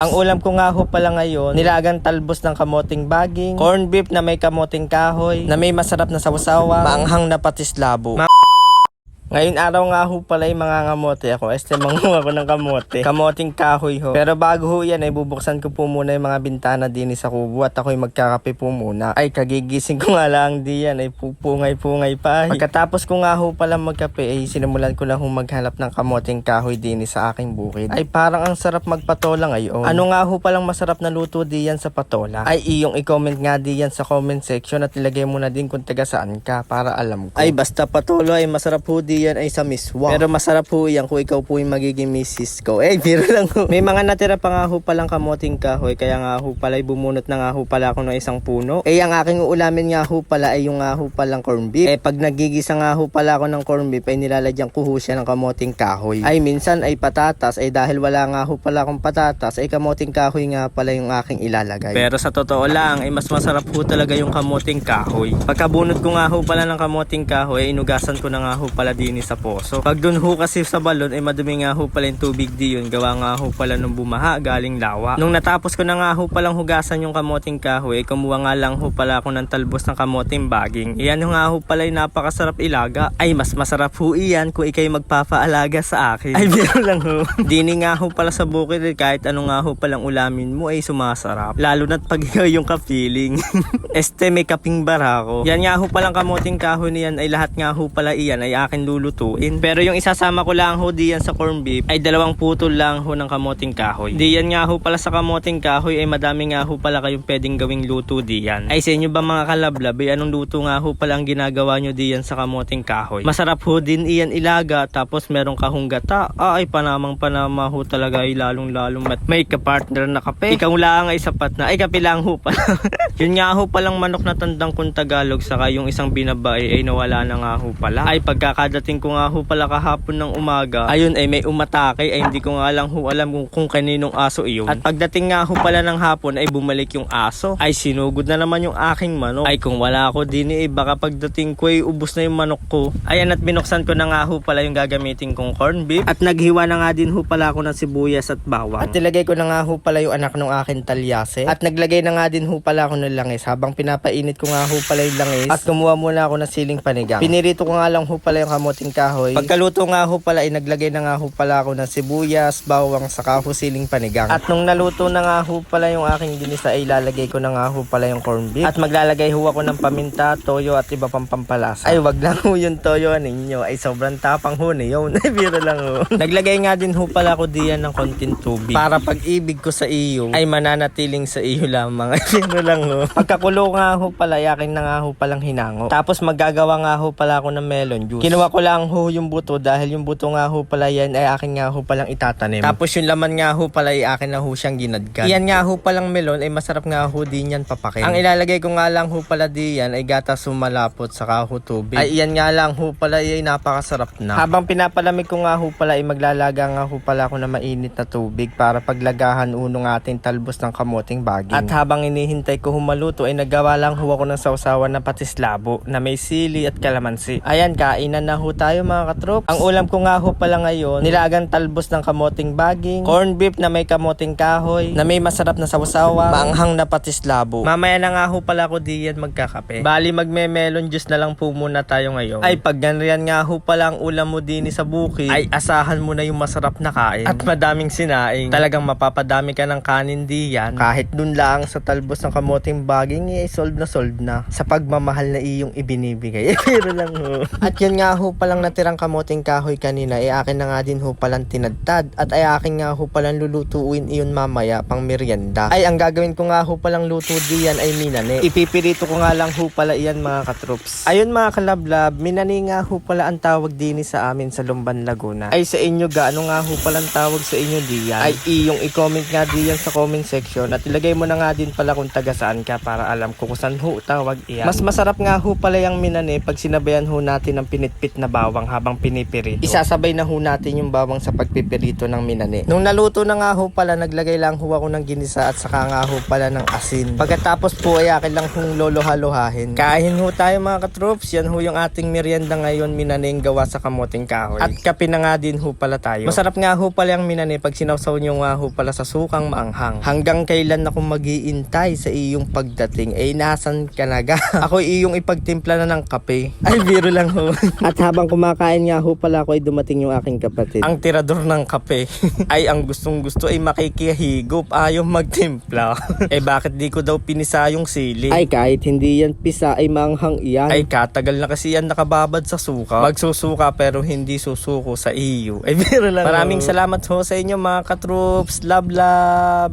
Ang ulam ko nga ho pala ngayon, nilagang talbos ng kamoting baging, corned beef na may kamoting kahoy, na may masarap na sawsawa, maanghang na patis labo. Ngayon araw nga ho pala yung mga kamote ako. Manguha ko ng kamoting kahoy ho. Pero bago ho yan ay bubuksan ko po muna yung mga bintana din sa kubo at ako'y magkakape po muna. Ay kagigising ko nga lang diyan ay pupungay-pungay pa. Pagkatapos ko nga ho pala magkape ay sinimulan ko lang ho maghanap ng kamoting kahoy din sa aking bukid. Ay parang ang sarap magpatola ngayon. Ano nga ho palang masarap na luto diyan sa patola? Ay iyong i-comment nga diyan sa comment section at ilagay mo na din kung taga saan ka para alam ko. Ay basta patola ay masarap ho diyan ay sa miswa. Pero masarap po yan kung ikaw po yung magiging misis ko. Biro lang ho. May mga natira pa nga ho palang kamoting kahoy. Kaya nga ho pala bumunot na nga ho pala ako ng isang puno. Ang aking uulamin nga ho pala ay yung nga ho palang corned beef. Pag nagigisa nga ho pala ako ng corned beef ay nilalagyan ko ho siya ng kamoting kahoy. Ay minsan ay patatas. Dahil wala nga ho pala akong patatas ay kamoting kahoy nga pala yung aking ilalagay. Pero sa totoo lang ay mas masarap ho talaga yung kamoting kahoy. Pagkabunot ko nga ho pala ng kamoting kahoy ay inugasan ko na nga ho pala din sa poso. Pag dun ho kasi sa balon ay madumi nga ho pala yung tubig di yun. Gawa nga ho pala nung bumaha galing lawa. Nung natapos ko na nga ho palang hugasan yung kamoting kahoy, kumuha nga lang ho pala ako ng talbos ng kamoting baging. Iyan nga ho pala yung napakasarap ilaga. Ay mas masarap ho iyan kung ikay magpapaalaga sa akin. Ay biro lang ho. Dini nga ho pala sa bukid kahit ano nga ho palang ulamin mo ay sumasarap. Lalo na't pag ikaw yung kapiling. May kaping barako. Yan nga ho palang kamoting kahoy niyan ay lahat nga ho pala iyan ay akin lulutuin. Pero yung isasama ko lang ho diyan sa corned beef ay 2 putol lang ho ng kamoting kahoy. Diyan nga ho pala sa kamoting kahoy ay madami nga ho pala kayong pwedeng gawing luto diyan. Ay sa inyo ba mga kalablab ay anong luto nga ho pala ang ginagawa nyo diyan sa kamoting kahoy? Masarap ho din iyan ilaga tapos meron kahong gata. Ay panamang panama ho talaga ay lalong may kapartner na kape. Ikaw lang ay sapat na. Ay kape lang ho pala. Yun nga ho palang manok na tandang kung Tagalog saka yung isang binabae ay nawala na nga ho pala. Ay pagkakadating ko nga ho pala kahapon ng umaga, ayun ay may umatake ay hindi ko nga lang ho alam kung kaninong aso iyon. At pagdating nga ho pala ng hapon ay bumalik yung aso. Ay sinugod na naman yung aking manok. Ay kung wala ako din baka pagdating ko ay ubos na yung manok ko. Ayan at binuksan ko na nga ho pala yung gagamitin kong corned beef. At naghiwa na nga din ho pala ako ng sibuyas at bawang. At nilagay ko na nga ho pala yung anak ng aking talyase. At naglagay na nga din ho pala ako ng langis habang pinapainit ko nga ho pala yung langis. At kumuha muna ako ng siling panigang. Pinirito ko nga lang ho pala yung kamoting kahoy. Pagkaluto nga ho pala ay naglagay na nga ho pala ako ng sibuyas, bawang, saka ho siling panigang. At nung naluto na nga ho pala yung aking ginisa ay lalagay ko na nga ho pala yung corned beef. At maglalagay ho ako ng paminta, toyo at iba pang pampalasa. Ay wag lang ho yung toyo ninyo. Ay sobrang tapang ho niyo. Biro lang ho. Naglagay nga din ho pala ako diyan ng konting tubig. Para pag-ibig ko sa iyo ay mananatiling sa iyo lamang. Ay biro lang ho. Pagkakulo nga ho pala yakin na nga ho palang hinango. Tapos maggagawa nga ho pala ako ng melon juice. Kinuha ko lang ho yung buto dahil yung buto nga ho pala yan ay akin nga ho palang itatanim. Tapos yung laman nga ho pala ay akin na ho siyang ginadgad. Iyan nga ho palang melon ay masarap nga ho din yan papakin. Ang ilalagay ko nga lang ho pala diyan ay gatas sumalapot saka ho tubig. Ay iyan nga lang ho pala ay napakasarap na. Habang pinapalamig ko nga ho pala ay maglalaga nga ho pala ako ng mainit na tubig para paglagahan unong ating talbos ng kamoting baging. At habang inihintay ko humaluto ay naggawa lang ho ako ng sawsawan na patis labo na may sili at kalamansi. Ayan kainan na ho tayo mga katrop. Ang ulam ko nga ho pala ngayon, nilagang talbos ng kamoting baging, corned beef na may kamoting kahoy, na may masarap na sawsawa, maanghang na patis labo. Mamaya na nga ho pala ako diyan magkakape. Bali magme-melon juice na lang po muna tayo ngayon. Ay pag ganyan nga ho pala ang ulam mo din sa bukid, ay asahan mo na yung masarap na kain. At madaming sinaing. Talagang mapapadami ka ng kanin diyan. Kahit dun lang sa talbos ng kamoting baging, ay solve na. Sa pagmamahal na iyong ibinibigay. Pero lang ho. At yun nga ho palang natirang kamoting kahoy kanina ay akin na nga din ho palang tinadtad at ay akin nga ho palang lulutuin iyon mamaya pang merienda. Ay ang gagawin ko nga ho palang luto diyan ay minane. Ipipirito ko nga lang ho pala iyan mga katroops. Ayun mga kalablab, minane nga ho pala ang tawag din sa amin sa Lumban, Laguna. Ay sa inyo gaano nga ho palang tawag sa inyo diyan? Ay iyong i-comment nga diyan sa comment section at ilagay mo na nga din pala kung taga saan ka para alam ko kung saan ho tawag iyan. Mas masarap nga ho pala yung minane pag sinabayan ho natin ng pinitpit na bawang habang pinipirito. Isasabay na ho natin yung bawang sa pagpipirito ng minani. Nung naluto na nga ho pala, naglagay lang ho ako ng ginisa at saka nga ho pala ng asin. Pagkatapos po ay akin lang hong loloha-lohahin. Kain ho tayo mga katroops. Yan ho yung ating merienda ngayon, minaning gawa sa kamoting kahoy. At kape na nga din ho pala tayo. Masarap nga ho pala yung minani pag sinawsaw nyo nga ho pala sa sukang maanghang. Hanggang kailan ako mag-iintay sa iyong pagdating? Eh nasan ka na ga? Ako iyong ipagtimpla na ng kape. Ay biro lang ho. At habang kumakain nga ho pala ako ay dumating yung aking kapatid. Ang tirador ng kape. Ay ang gustong gusto ay makikihigop. Ayaw magtimpla. Eh bakit di ko daw pinisa yung sili? Ay kahit hindi yan pisa ay maanghang iyan. Ay katagal na kasi yan nakababad sa suka. Magsusuka pero hindi susuko sa iyo. Ay biro lang. Maraming salamat ho sa inyo mga katroops. Love love.